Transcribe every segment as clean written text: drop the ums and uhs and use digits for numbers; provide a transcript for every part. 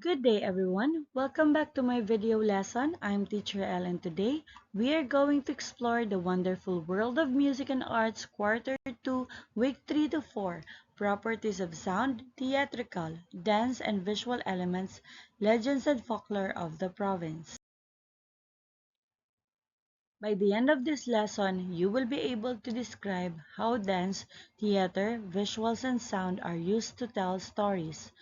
Good day everyone. Welcome back to my video lesson. I'm Teacher Elle and today we are going to explore the wonderful world of music and arts quarter 2, week 3 to 4, properties of sound, theatrical, dance and visual elements, legends and folklore of the province. By the end of this lesson, you will be able to describe how dance, theater, visuals, and sound are used to tell stories.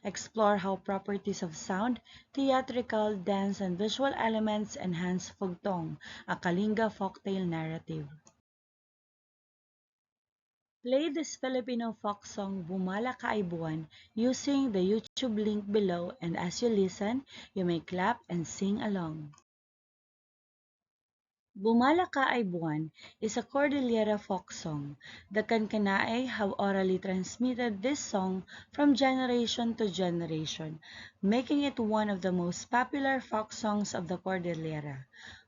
Explore how properties of sound, theatrical, dance, and visual elements enhance Fugtong, a Kalinga folktale narrative. Play this Filipino folk song Bumala Ka Ay Buwan using the YouTube link below, and as you listen, you may clap and sing along. Bumala Ka Ay Buwan is a Cordillera folk song. The Kankanaey have orally transmitted this song from generation to generation, making it one of the most popular folk songs of the Cordillera,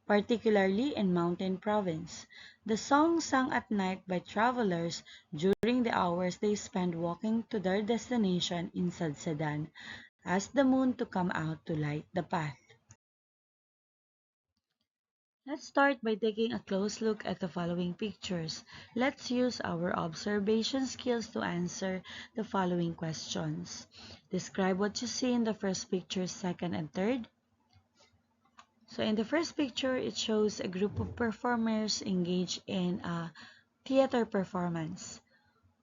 particularly in Mountain Province. The song sung at night by travelers during the hours they spend walking to their destination in Sadsadan, ask the moon to come out to light the path. Let's start by taking a close look at the following pictures. Let's use our observation skills to answer the following questions. Describe what you see in the first picture, second, and third. So in the first picture, it shows a group of performers engaged in a theater performance.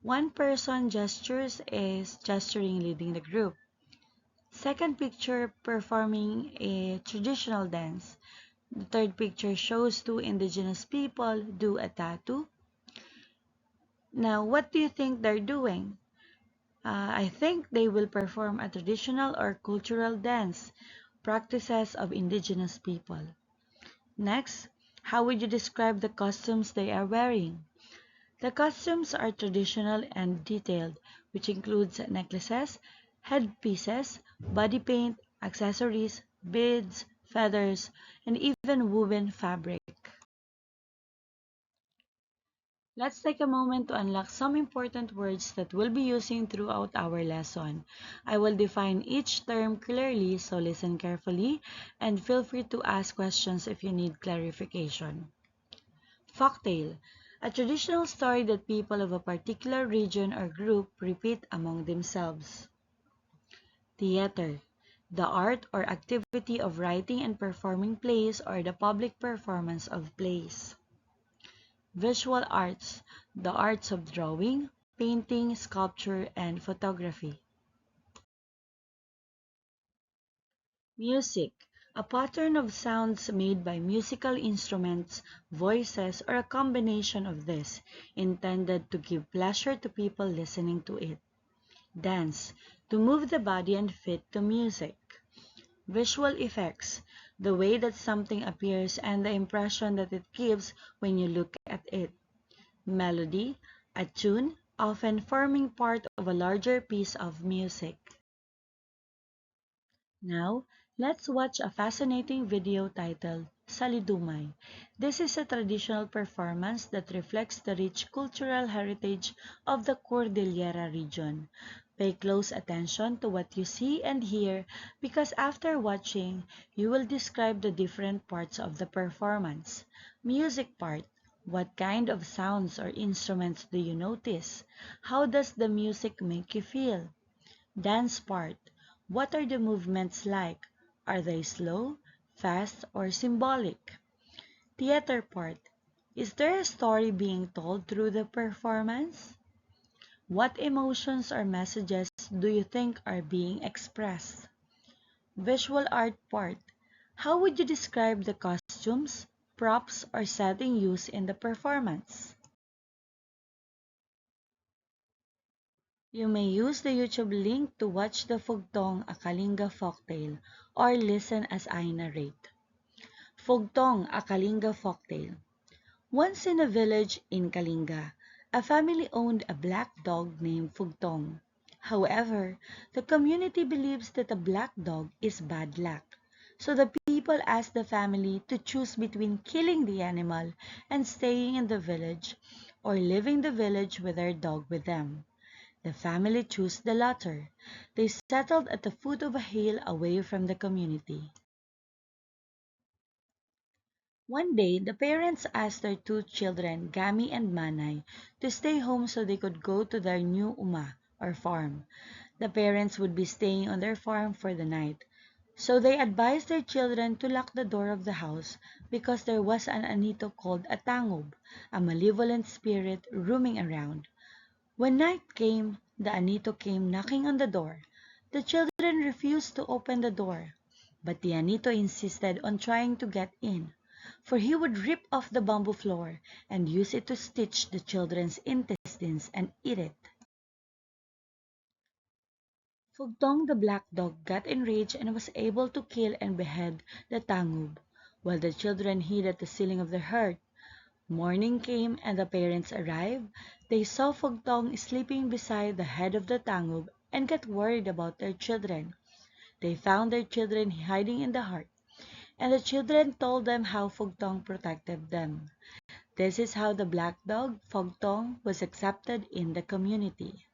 One person gestures is gesturing leading the group. Second picture, performing a traditional dance. The third picture shows two indigenous people do a tattoo. Now, what do you think they're doing? I think they will perform a traditional or cultural dance, practices of indigenous people. Next, how would you describe the costumes they are wearing? The costumes are traditional and detailed, which includes necklaces, headpieces, body paint, accessories, beads, feathers, and even woven fabric. Let's take a moment to unlock some important words that we'll be using throughout our lesson. I will define each term clearly, so listen carefully and feel free to ask questions if you need clarification. Folktale, a traditional story that people of a particular region or group repeat among themselves. Theater, the art or activity of writing and performing plays or the public performance of plays. Visual arts, the arts of drawing, painting, sculpture, and photography. Music, a pattern of sounds made by musical instruments, voices, or a combination of this, intended to give pleasure to people listening to it. Dance, to move the body and fit to music. Visual effects, the way that something appears and the impression that it gives when you look at it. Melody, a tune, often forming part of a larger piece of music. Now, let's watch a fascinating video titled Salidumay. This is a traditional performance that reflects the rich cultural heritage of the Cordillera region. Pay close attention to what you see and hear because after watching, you will describe the different parts of the performance. Music part. What kind of sounds or instruments do you notice? How does the music make you feel? Dance part. What are the movements like? Are they slow, fast, or symbolic? Theater part. Is there a story being told through the performance? What emotions or messages do you think are being expressed? Visual art part. How would you describe the costumes, props, or setting used in the performance? You may use the YouTube link to watch the Fugtong, a Kalinga folktale, or listen as I narrate. Fugtong, a Kalinga folktale. Once in a village in Kalinga, a family owned a black dog named Fugtong. However, the community believes that a black dog is bad luck. So the people ask the family to choose between killing the animal and staying in the village or leaving the village with their dog with them. The family chose the latter. They settled at the foot of a hill away from the community. One day, the parents asked their two children, Gami and Manay, to stay home so they could go to their new uma, or farm. The parents would be staying on their farm for the night. So they advised their children to lock the door of the house because there was an anito called a tangub, a malevolent spirit roaming around. When night came, the anito came knocking on the door. The children refused to open the door, but the anito insisted on trying to get in, for he would rip off the bamboo floor and use it to stitch the children's intestines and eat it. Fugtong the black dog got enraged and was able to kill and behead the tangub, while the children hid at the ceiling of their hut. Morning came and the parents arrived. They saw Fugtong sleeping beside the head of the tangub and got worried about their children. They found their children hiding in the hut, and the children told them how Fugtong protected them. This is how the black dog, Fugtong, was accepted in the community.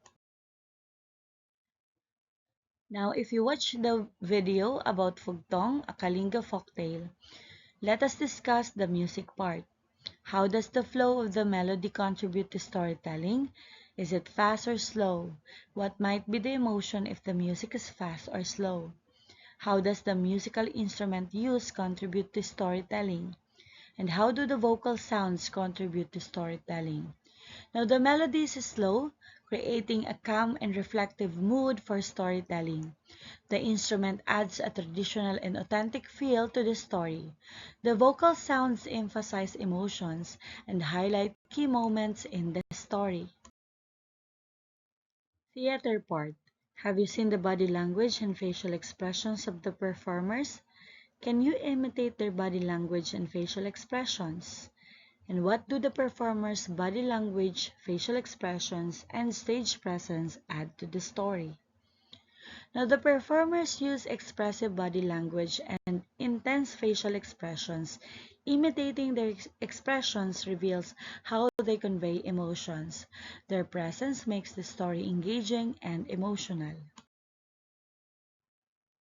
Now, if you watch the video about Fugtong, a Kalinga folktale, let us discuss the music part. How does the flow of the melody contribute to storytelling? Is it fast or slow? What might be the emotion if the music is fast or slow? How does the musical instrument used contribute to storytelling? And how do the vocal sounds contribute to storytelling? Now the melody is slow, creating a calm and reflective mood for storytelling. The instrument adds a traditional and authentic feel to the story. The vocal sounds emphasize emotions and highlight key moments in the story. Theater part. Have you seen the body language and facial expressions of the performers? Can you imitate their body language and facial expressions? And what do the performers' body language, facial expressions, and stage presence add to the story? Now, the performers use expressive body language and intense facial expressions. Imitating their expressions reveals how they convey emotions. Their presence makes the story engaging and emotional.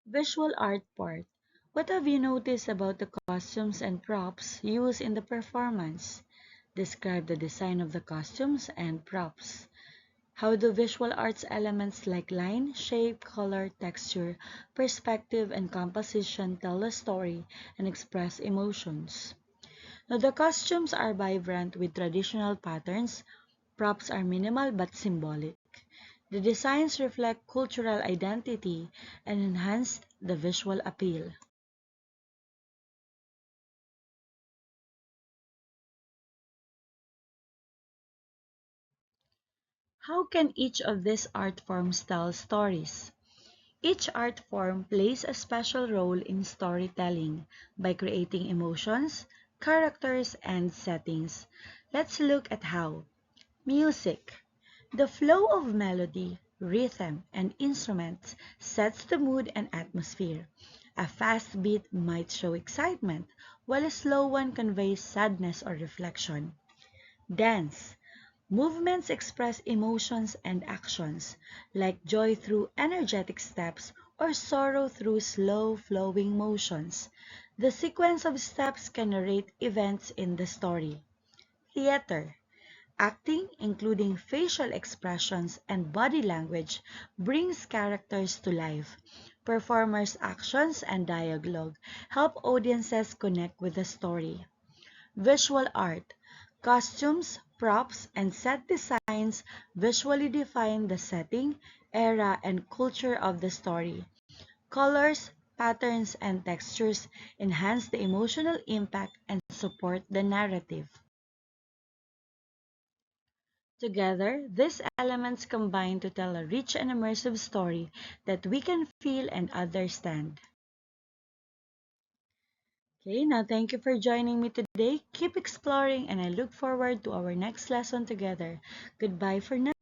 Visual art part. What have you noticed about the costumes and props used in the performance? Describe the design of the costumes and props. How do visual arts elements like line, shape, color, texture, perspective, and composition tell a story and express emotions? Now, the costumes are vibrant with traditional patterns, props are minimal but symbolic. The designs reflect cultural identity and enhance the visual appeal. How can each of these art forms tell stories? Each art form plays a special role in storytelling by creating emotions, characters, and settings. Let's look at how. Music. The flow of melody, rhythm, and instruments sets the mood and atmosphere. A fast beat might show excitement, while a slow one conveys sadness or reflection. Dance. Movements express emotions and actions, like joy through energetic steps or sorrow through slow flowing motions. The sequence of steps can narrate events in the story. Theater. Acting, including facial expressions and body language, brings characters to life. Performers' actions and dialogue help audiences connect with the story. Visual art. Costumes, props, and set designs visually define the setting, era, and culture of the story. Colors, patterns, and textures enhance the emotional impact and support the narrative. Together, these elements combine to tell a rich and immersive story that we can feel and understand. Okay, now thank you for joining me today. Keep exploring, and I look forward to our next lesson together. Goodbye for now.